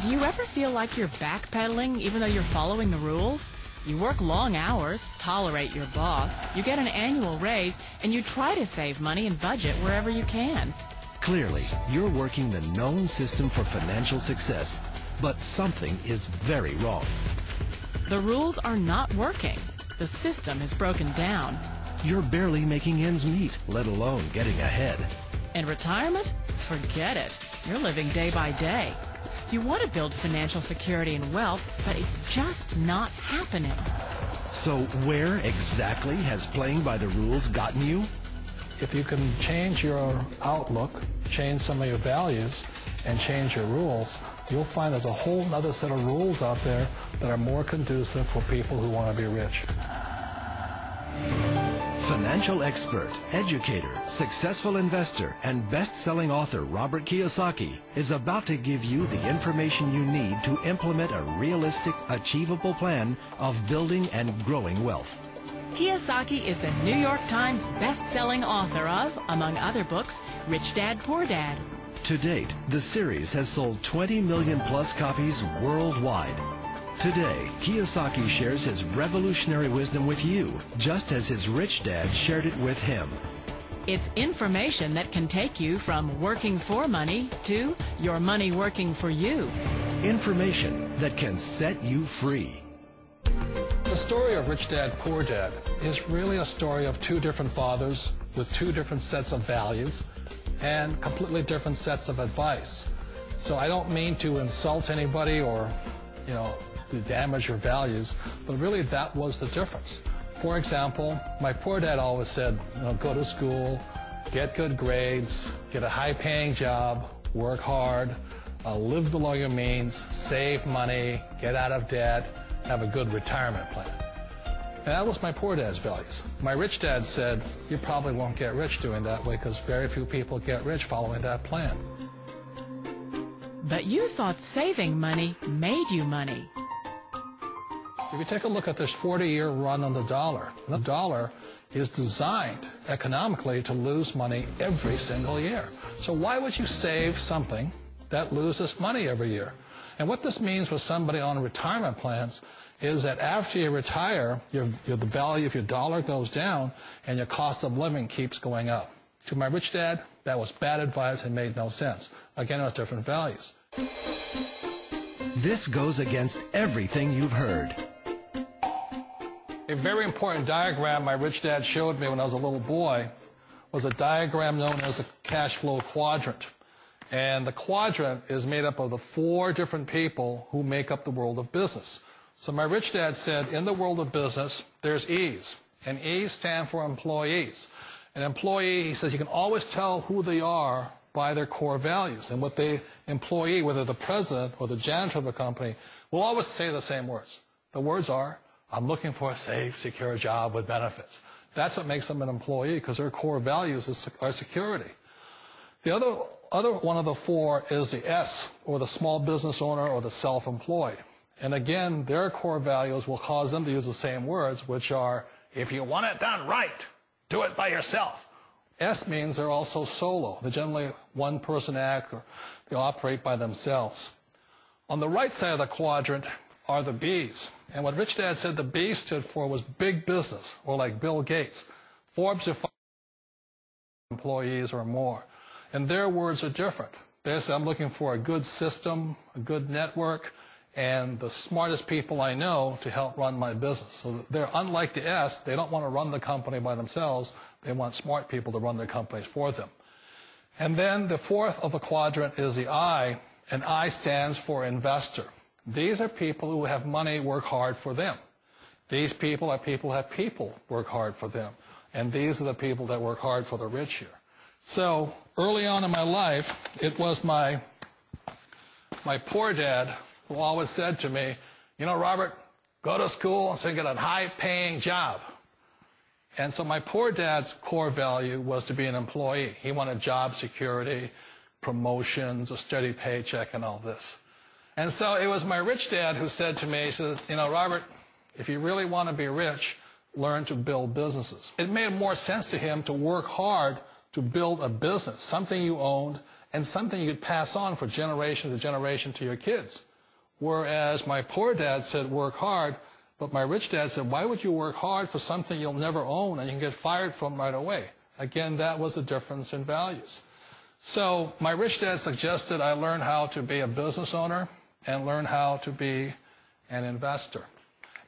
Do you ever feel like you're backpedaling even though you're following the rules? You work long hours, tolerate your boss, you get an annual raise, and you try to save money and budget wherever you can. Clearly, you're working the known system for financial success, but something is very wrong. The rules are not working. The system is broken down. You're barely making ends meet, let alone getting ahead. And retirement? Forget it. You're living day by day. You want to build financial security and wealth, but it's just not happening. So where exactly has playing by the rules gotten you? If you can change your outlook, change some of your values, and change your rules, you'll find there's a whole other set of rules out there that are more conducive for people who want to be rich. Financial expert, educator, successful investor, and best-selling author Robert Kiyosaki is about to give you the information you need to implement a realistic, achievable plan of building and growing wealth. Kiyosaki is the New York Times best-selling author of, among other books, Rich Dad, Poor Dad. To date, the series has sold 20 million plus copies worldwide. Today, Kiyosaki shares his revolutionary wisdom with you, just as his rich dad shared it with him. It's information that can take you from working for money to your money working for you. Information that can set you free. The story of Rich Dad, Poor Dad is really a story of two different fathers with two different sets of values and completely different sets of advice. So I don't mean to insult anybody or, to damage your values, but really that was the difference. For example, my poor dad always said, go to school, get good grades, get a high-paying job, work hard, live below your means, save money, get out of debt, have a good retirement plan. And that was my poor dad's values. My rich dad said, you probably won't get rich doing that way because very few people get rich following that plan. But you thought saving money made you money. If you take a look at this 40-year run on the dollar is designed economically to lose money every single year. So why would you save something that loses money every year? And what this means for somebody on retirement plans is that after you retire, the value of your dollar goes down and your cost of living keeps going up. To my rich dad, that was bad advice and made no sense. Again, it was different values. This goes against everything you've heard. A very important diagram my rich dad showed me when I was a little boy was a diagram known as a cash flow quadrant. And the quadrant is made up of the 4 different people who make up the world of business. So my rich dad said, in the world of business, there's E's. And E's stand for employees. An employee, he says, you can always tell who they are by their core values. And what the employee, whether the president or the janitor of a company, will always say the same words. The words are, I'm looking for a safe, secure job with benefits. That's what makes them an employee, because their core values are security. The other one of the 4 is the S, or the small business owner or the self-employed. And again, their core values will cause them to use the same words, which are, if you want it done right, do it by yourself. S means they're also solo. They're generally one-person act, or they operate by themselves. On the right side of the quadrant are the B's. And what Rich Dad said the B stood for was big business, or like Bill Gates. Forbes defines employees or more. And their words are different. They say, I'm looking for a good system, a good network, and the smartest people I know to help run my business. So they're unlike the S. They don't want to run the company by themselves. They want smart people to run their companies for them. And then the 4th of the quadrant is the I, and I stands for investor. These are people who have money work hard for them. These people are people who have people work hard for them. And these are the people that work hard for the rich here. So early on in my life, it was my poor dad who always said to me, Robert, go to school and so you get a high-paying job. And so my poor dad's core value was to be an employee. He wanted job security, promotions, a steady paycheck, and all this. And so it was my rich dad who said to me, he said, Robert, if you really want to be rich, learn to build businesses. It made more sense to him to work hard to build a business, something you owned and something you could pass on for generation to generation to your kids. Whereas my poor dad said work hard, but my rich dad said, why would you work hard for something you'll never own and you can get fired from right away? Again, that was the difference in values. So my rich dad suggested I learn how to be a business owner and learn how to be an investor.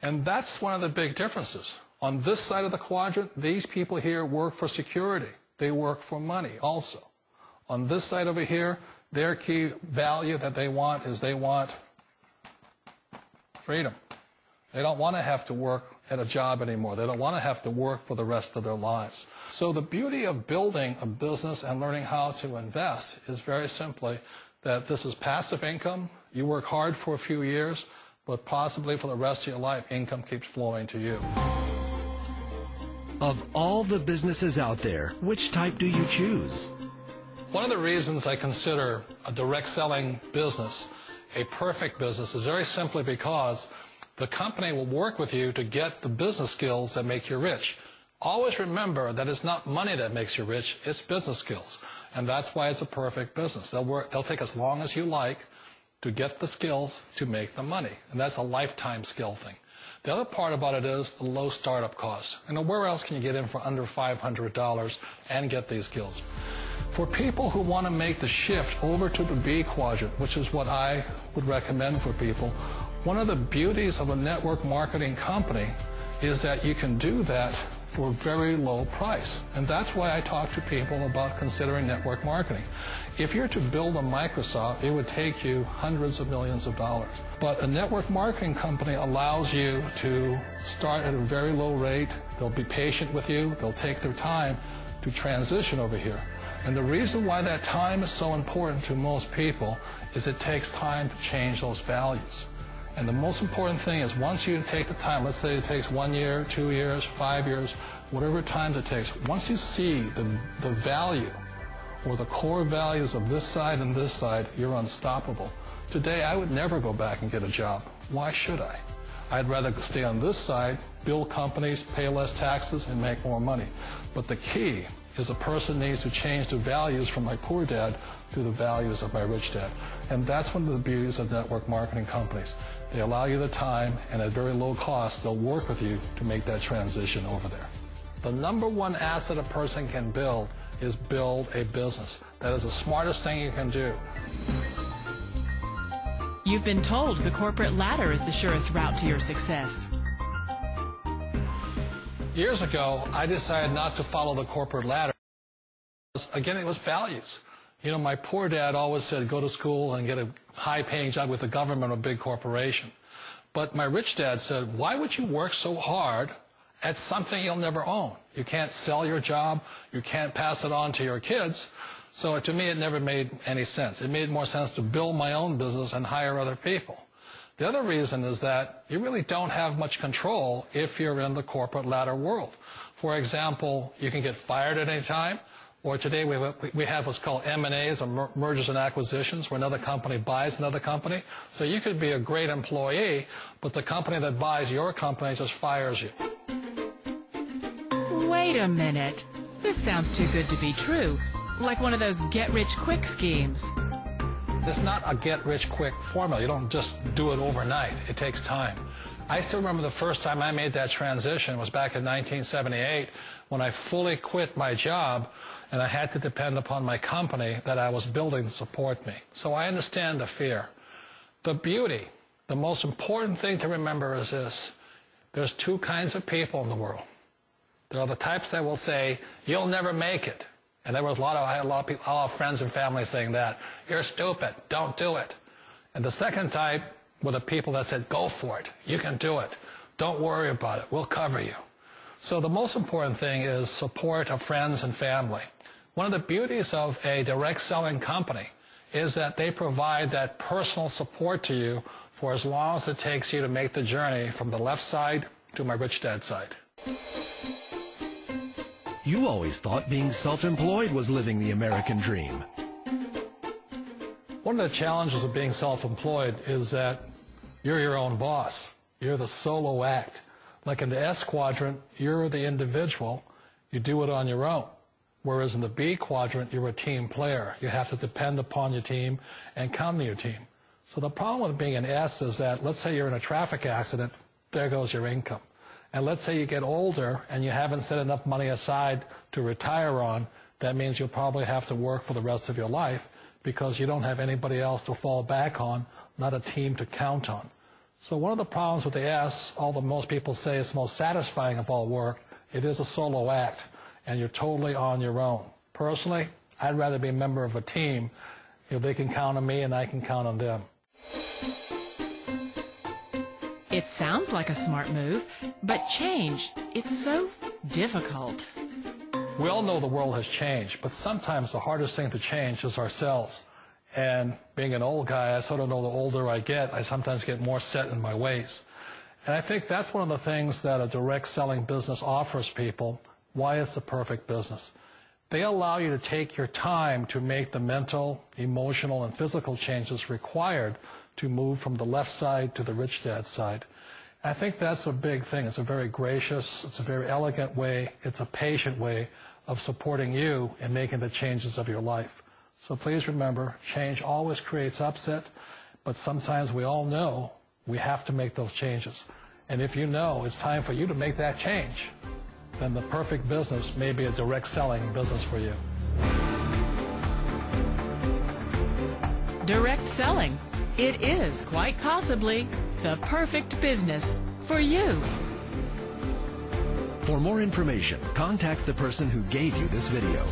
And that's one of the big differences. On this side of the quadrant, these people here work for security. They work for money also. On this side over here, their key value that they want is they want freedom. They don't want to have to work at a job anymore. They don't want to have to work for the rest of their lives. So the beauty of building a business and learning how to invest is very simply that this is passive income. You work hard for a few years, but possibly for the rest of your life, income keeps flowing to you. Of all the businesses out there, which type do you choose? One of the reasons I consider a direct selling business a perfect business is very simply because the company will work with you to get the business skills that make you rich. Always remember that it's not money that makes you rich, it's business skills. And that's why it's a perfect business. They'll take as long as you like to get the skills to make the money. And that's a lifetime skill thing. The other part about it is the low startup costs. Where else can you get in for under $500 and get these skills? For people who want to make the shift over to the B quadrant, which is what I would recommend for people, one of the beauties of a network marketing company is that you can do that for a very low price. And that's why I talk to people about considering network marketing. If you're to build a Microsoft, it would take you hundreds of millions of dollars. But a network marketing company allows you to start at a very low rate. They'll be patient with you. They'll take their time to transition over here. And the reason why that time is so important to most people is it takes time to change those values. And the most important thing is once you take the time, let's say it takes 1 year, 2 years, 5 years, whatever time it takes, once you see the value or the core values of this side and this side, you're unstoppable. Today, I would never go back and get a job. Why should I? I'd rather stay on this side, build companies, pay less taxes, and make more money. But the key is a person needs to change the values from my poor dad to the values of my rich dad. And that's one of the beauties of network marketing companies. They allow you the time, and at very low cost, they'll work with you to make that transition over there. The number one asset a person can build is build a business. That is the smartest thing you can do. You've been told the corporate ladder is the surest route to your success. Years ago, I decided not to follow the corporate ladder. Again, it was values. You know, my poor dad always said, go to school and get a high-paying job with the government or a big corporation. But my rich dad said, why would you work so hard at something you'll never own? You can't sell your job. You can't pass it on to your kids. So to me, it never made any sense. It made more sense to build my own business and hire other people. The other reason is that you really don't have much control if you're in the corporate ladder world. For example, you can get fired at any time, or today we have what's called M&As, or mergers and acquisitions, where another company buys another company. So you could be a great employee, but the company that buys your company just fires you. Wait a minute. This sounds too good to be true. Like one of those get-rich-quick schemes. It's not a get-rich-quick formula. You don't just do it overnight. It takes time. I still remember the first time I made that transition was back in 1978 when I fully quit my job and I had to depend upon my company that I was building to support me. So I understand the fear. The beauty, the most important thing to remember is this. There's two kinds of people in the world. There are the types that will say, you'll never make it. And I had a lot of people, a lot of friends and family saying that. You're stupid. Don't do it. And the second type were the people that said, go for it. You can do it. Don't worry about it. We'll cover you. So the most important thing is support of friends and family. One of the beauties of a direct selling company is that they provide that personal support to you for as long as it takes you to make the journey from the left side to my rich dad side. You always thought being self-employed was living the American dream. One of the challenges of being self-employed is that you're your own boss. You're the solo act. Like in the S quadrant, you're the individual. You do it on your own. Whereas in the B quadrant, you're a team player. You have to depend upon your team and count on your team. So the problem with being an S is that, let's say you're in a traffic accident, there goes your income. And let's say you get older and you haven't set enough money aside to retire on, that means you'll probably have to work for the rest of your life because you don't have anybody else to fall back on, not a team to count on. So one of the problems with the S, although most people say it's the most satisfying of all work, it is a solo act, and you're totally on your own. Personally, I'd rather be a member of a team. They can count on me and I can count on them. It sounds like a smart move, but change, it's so difficult. We all know the world has changed, but sometimes the hardest thing to change is ourselves. And being an old guy, I sort of know the older I get, I sometimes get more set in my ways. And I think that's one of the things that a direct selling business offers people, why it's the perfect business. They allow you to take your time to make the mental, emotional, and physical changes required to move from the left side to the rich dad side. I think that's a big thing. It's a very gracious, it's a very elegant way, it's a patient way of supporting you in making the changes of your life. So please remember, change always creates upset, but sometimes we all know we have to make those changes. And if you know it's time for you to make that change, then the perfect business may be a direct selling business for you. Direct selling. It is quite possibly the perfect business for you. For more information, contact the person who gave you this video.